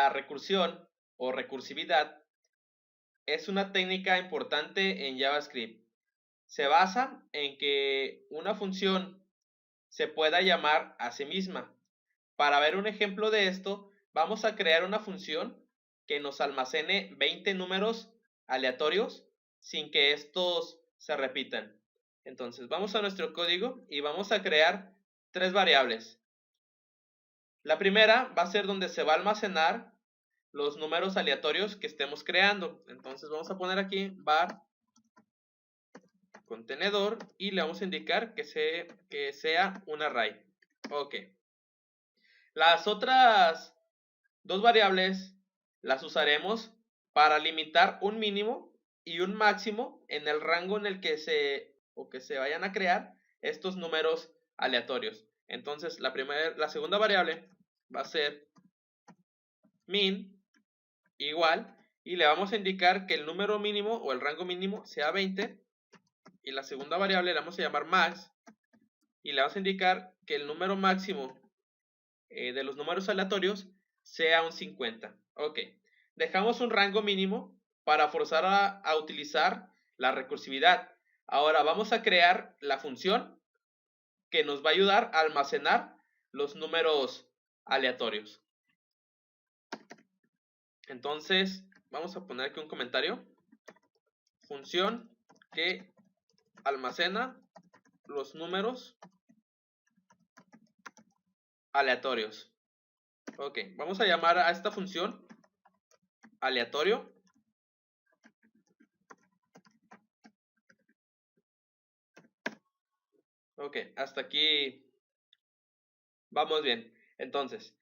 La recursión o recursividad es una técnica importante en JavaScript. Se basa en que una función se pueda llamar a sí misma. Para ver un ejemplo de esto, vamos a crear una función que nos almacene 20 números aleatorios sin que estos se repitan. Entonces vamos a nuestro código y vamos a crear tres variables. La primera va a ser donde se va a almacenar los números aleatorios que estemos creando. Entonces vamos a poner aquí var contenedor y le vamos a indicar que sea un array. Ok. Las otras dos variables las usaremos para limitar un mínimo y un máximo en el rango en el que se vayan a crear estos números aleatorios. Entonces la segunda variable va a ser min igual y le vamos a indicar que el número mínimo o el rango mínimo sea 20 y la segunda variable la vamos a llamar max y le vamos a indicar que el número máximo de los números aleatorios sea un 50. Ok, dejamos un rango mínimo para forzar a utilizar la recursividad. Ahora vamos a crear la función que nos va a ayudar a almacenar los números aleatorios. Entonces vamos a poner aquí un comentario. Función que almacena los números aleatorios. Ok, vamos a llamar a esta función aleatorio. Ok, hasta aquí vamos bien. Entonces,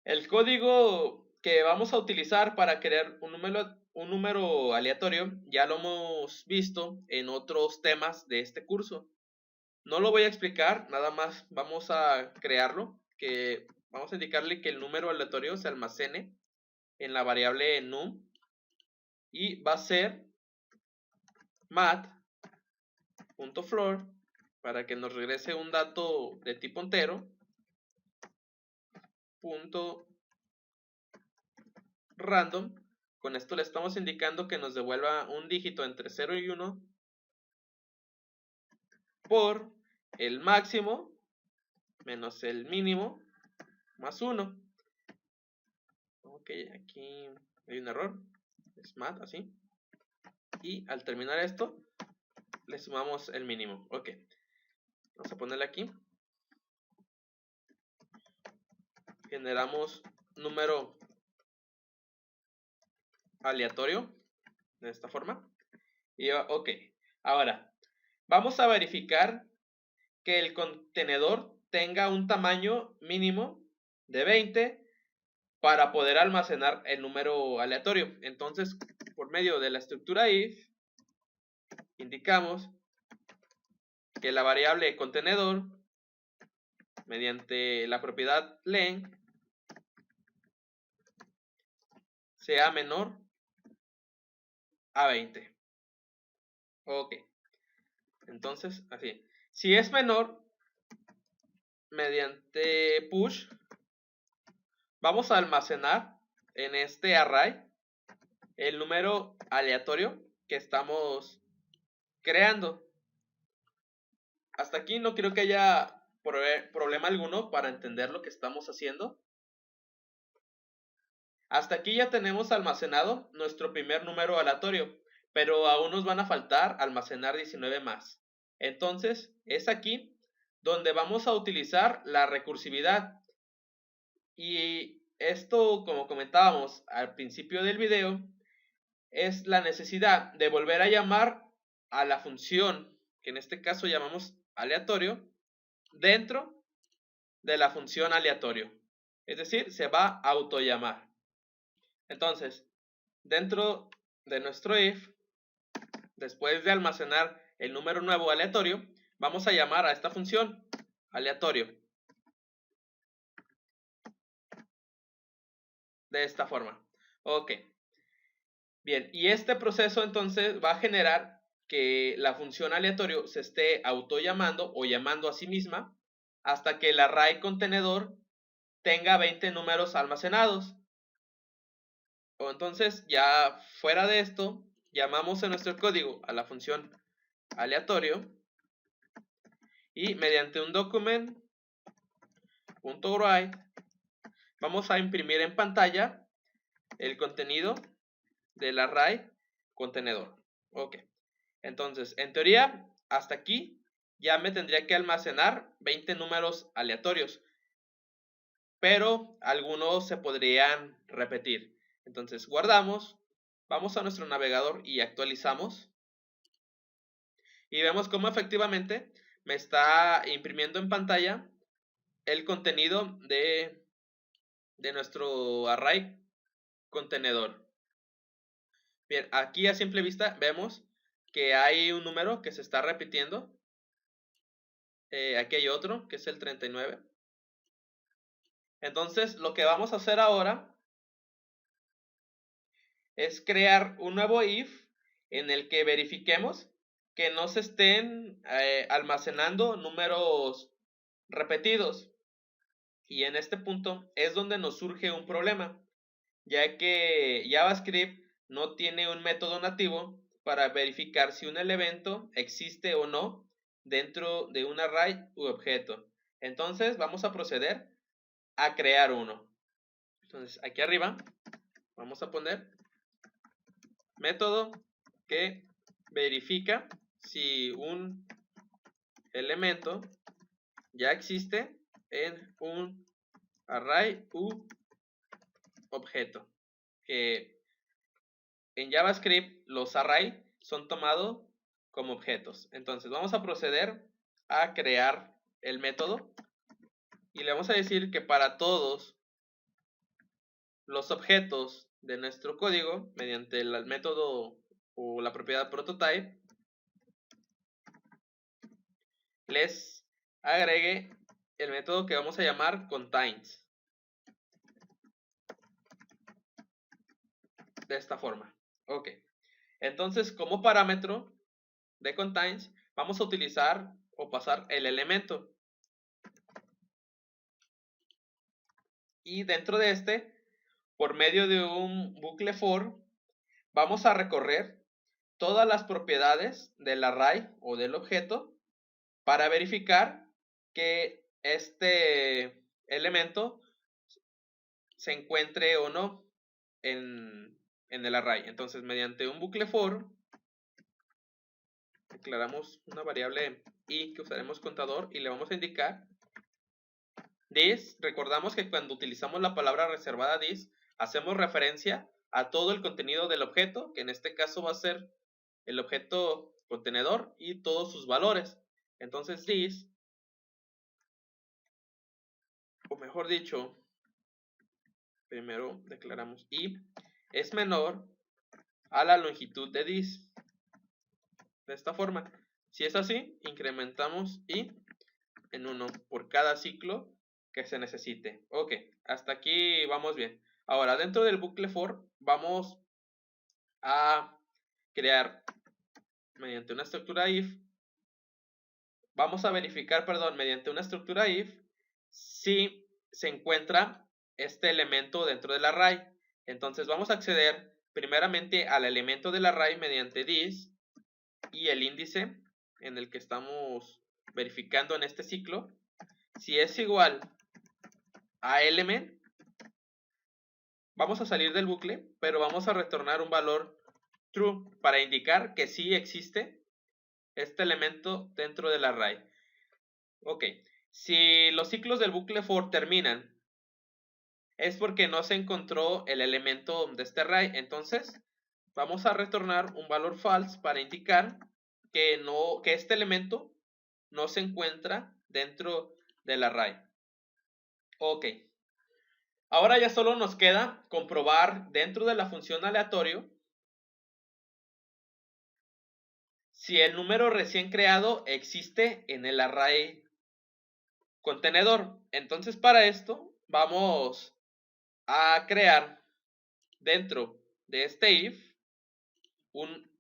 el código que vamos a utilizar para crear un número aleatorio ya lo hemos visto en otros temas de este curso. No lo voy a explicar, nada más vamos a crearlo, que vamos a indicarle que el número aleatorio se almacene en la variable num y va a ser mat.floor para que nos regrese un dato de tipo entero, punto random. Con esto le estamos indicando que nos devuelva un dígito entre 0 y 1 por el máximo menos el mínimo más 1. Ok, aquí hay un error, es mat así, y al terminar esto le sumamos el mínimo. Ok, vamos a ponerle aquí, generamos número aleatorio de esta forma y ok, ahora vamos a verificar que el contenedor tenga un tamaño mínimo de 20 para poder almacenar el número aleatorio. Entonces, por medio de la estructura if, indicamos que la variable contenedor, mediante la propiedad len, sea menor a 20. Ok. Entonces, así. Si es menor, mediante push, vamos a almacenar en este array el número aleatorio que estamos creando. Hasta aquí no creo que haya problema alguno para entender lo que estamos haciendo. Hasta aquí ya tenemos almacenado nuestro primer número aleatorio, pero aún nos van a faltar almacenar 19 más. Entonces, es aquí donde vamos a utilizar la recursividad. Y esto, como comentábamos al principio del video, es la necesidad de volver a llamar a la función, que en este caso llamamos aleatorio, dentro de la función aleatorio. Es decir, se va a autollamar. Entonces, dentro de nuestro if, después de almacenar el número nuevo aleatorio, vamos a llamar a esta función aleatorio. De esta forma. Ok. Bien, y este proceso entonces va a generar que la función aleatorio se esté autollamando o llamando a sí misma hasta que el array contenedor tenga 20 números almacenados. O entonces, ya fuera de esto, llamamos en nuestro código a la función aleatorio y mediante un document.write vamos a imprimir en pantalla el contenido del array contenedor. Ok, entonces en teoría hasta aquí ya me tendría que almacenar 20 números aleatorios, pero algunos se podrían repetir. Entonces guardamos, vamos a nuestro navegador y actualizamos y vemos cómo efectivamente me está imprimiendo en pantalla el contenido de nuestro array contenedor. Bien, aquí a simple vista vemos que hay un número que se está repitiendo. Aquí hay otro que es el 39. Entonces lo que vamos a hacer ahora es crear un nuevo if en el que verifiquemos que no se estén almacenando números repetidos. Y en este punto es donde nos surge un problema, ya que JavaScript no tiene un método nativo para verificar si un elemento existe o no dentro de un array u objeto. Entonces vamos a proceder a crear uno. Entonces aquí arriba vamos a poner método que verifica si un elemento ya existe en un array u objeto. Que en JavaScript los arrays son tomados como objetos. Entonces vamos a proceder a crear el método y le vamos a decir que para todos los objetos de nuestro código, mediante el método o la propiedad prototype, les agregue el método que vamos a llamar contains. De esta forma. Ok. Entonces, como parámetro de contains, vamos a utilizar o pasar el elemento. Y dentro de este, por medio de un bucle for, vamos a recorrer todas las propiedades del array o del objeto para verificar que este elemento se encuentre o no en el array. Entonces, mediante un bucle for, declaramos una variable i que usaremos contador y le vamos a indicar this. Recordamos que cuando utilizamos la palabra reservada this, hacemos referencia a todo el contenido del objeto, que en este caso va a ser el objeto contenedor y todos sus valores. Entonces this, o mejor dicho, primero declaramos i es menor a la longitud de this. De esta forma, si es así, incrementamos i en 1 por cada ciclo que se necesite. Ok, hasta aquí vamos bien. Ahora, dentro del bucle for, vamos a crear mediante una estructura if, vamos a verificar, perdón, mediante una estructura if, si se encuentra este elemento dentro del array. Entonces vamos a acceder primeramente al elemento del array mediante this y el índice en el que estamos verificando en este ciclo. Si es igual a element, vamos a salir del bucle, pero vamos a retornar un valor true para indicar que sí existe este elemento dentro del array. Ok, si los ciclos del bucle for terminan, es porque no se encontró el elemento de este array. Entonces, vamos a retornar un valor false para indicar que este elemento no se encuentra dentro del array. Ok. Ahora ya solo nos queda comprobar dentro de la función aleatorio si el número recién creado existe en el array contenedor. Entonces para esto vamos a crear dentro de este if un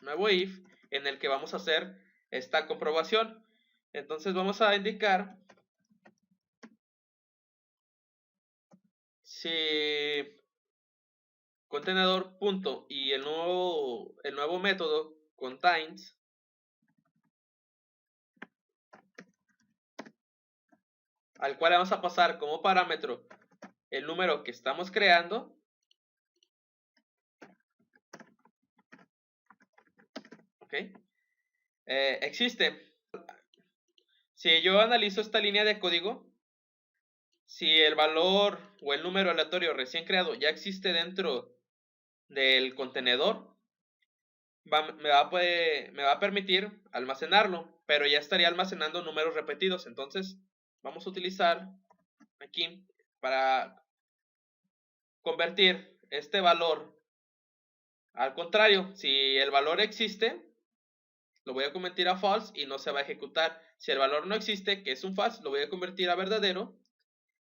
nuevo if en el que vamos a hacer esta comprobación. Entonces vamos a indicar si contenedor punto y el nuevo método contains al cual vamos a pasar como parámetro el número que estamos creando. ¿Ok? Existe. Si yo analizo esta línea de código, si el valor o el número aleatorio recién creado ya existe dentro del contenedor, me va a permitir almacenarlo, pero ya estaría almacenando números repetidos. Entonces vamos a utilizar aquí para convertir este valor al contrario. Si el valor existe, lo voy a convertir a false y no se va a ejecutar. Si el valor no existe, que es un false, lo voy a convertir a verdadero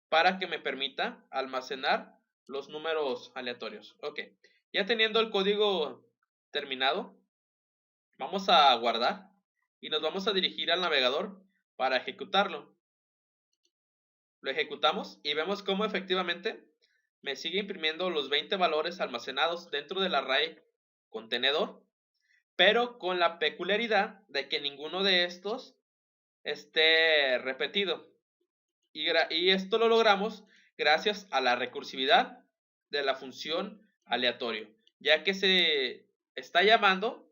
para que me permita almacenar los números aleatorios. Ok, ya teniendo el código terminado, vamos a guardar y nos vamos a dirigir al navegador para ejecutarlo. Lo ejecutamos y vemos cómo efectivamente me sigue imprimiendo los 20 valores almacenados dentro del array contenedor, pero con la peculiaridad de que ninguno de estos esté repetido. Y esto lo logramos gracias a la recursividad de la función aleatorio, ya que se está llamando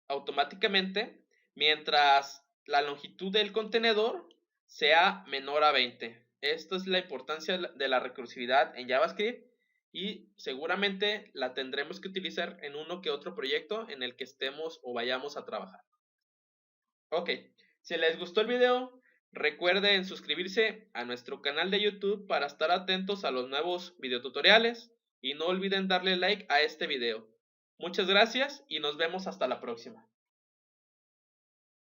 automáticamente mientras la longitud del contenedor sea menor a 20. Esto es la importancia de la recursividad en JavaScript y seguramente la tendremos que utilizar en uno que otro proyecto en el que estemos o vayamos a trabajar. Ok, si les gustó el video, recuerden suscribirse a nuestro canal de YouTube para estar atentos a los nuevos videotutoriales y no olviden darle like a este video. Muchas gracias y nos vemos hasta la próxima.